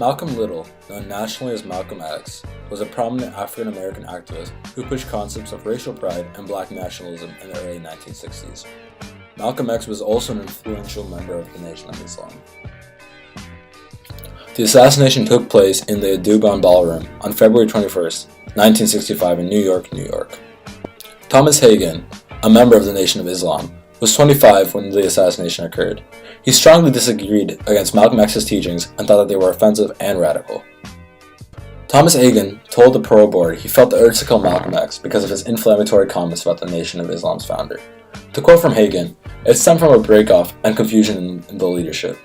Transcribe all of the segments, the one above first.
Malcolm Little, known nationally as Malcolm X, was a prominent African-American activist who pushed concepts of racial pride and black nationalism in the early 1960s. Malcolm X was also an influential member of the Nation of Islam. The assassination took place in the Audubon Ballroom on February 21, 1965 in New York, New York. Thomas Hagen, a member of the Nation of Islam, was 25 when the assassination occurred. He strongly disagreed against Malcolm X's teachings and thought that they were offensive and radical. Thomas Hagen told the parole board he felt the urge to kill Malcolm X because of his inflammatory comments about the Nation of Islam's founder. To quote from Hagen, it stemmed from a breakoff and confusion in the leadership.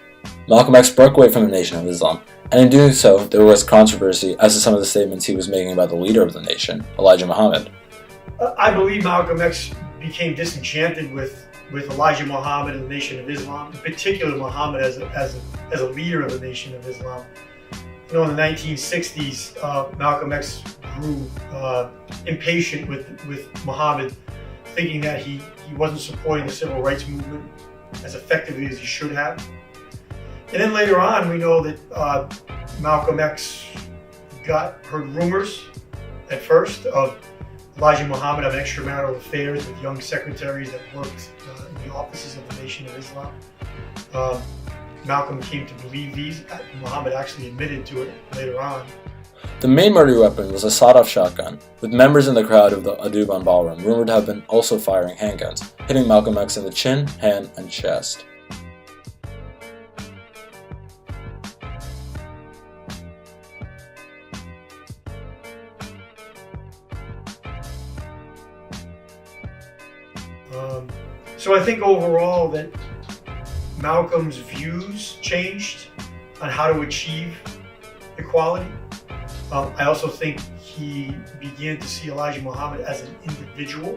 Malcolm X broke away from the Nation of Islam, and in doing so, there was controversy as to some of the statements he was making about the leader of the nation, Elijah Muhammad. I believe Malcolm X became disenchanted with Elijah Muhammad and the Nation of Islam, in particular Muhammad as a leader of the Nation of Islam. You know, in the 1960s, Malcolm X grew impatient with Muhammad, thinking that he wasn't supporting the civil rights movement as effectively as he should have. And then later on, we know that Malcolm X heard rumors at first of Elijah Muhammad having extramarital affairs with young secretaries that worked in the offices of the Nation of Islam. Malcolm came to believe these. Muhammad actually admitted to it later on. The main murder weapon was a sawed-off shotgun, with members in the crowd of the Audubon Ballroom rumored to have been also firing handguns, hitting Malcolm X in the chin, hand, and chest. So I think overall that Malcolm's views changed on how to achieve equality. I also think he began to see Elijah Muhammad as an individual,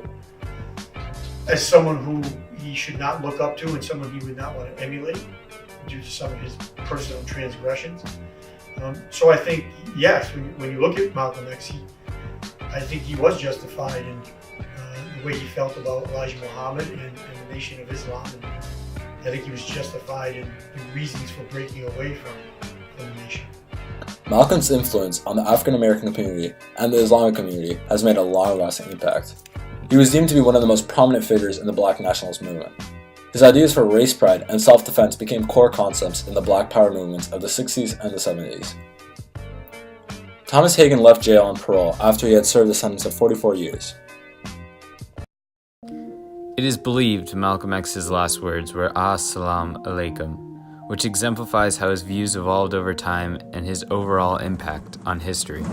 as someone who he should not look up to and someone he would not want to emulate due to some of his personal transgressions. So I think, yes, when you look at Malcolm X, I think he was justified in the way he felt about Elijah Muhammad and the Nation of Islam. And I think he was justified in the reasons for breaking away from the nation. Malcolm's influence on the African American community and the Islamic community has made a long-lasting impact. He was deemed to be one of the most prominent figures in the Black nationalist movement. His ideas for race pride and self-defense became core concepts in the Black Power movements of the 60s and the 70s. Thomas Hagen left jail on parole after he had served a sentence of 44 years. It is believed Malcolm X's last words were "As-salamu alaykum," which exemplifies how his views evolved over time and his overall impact on history.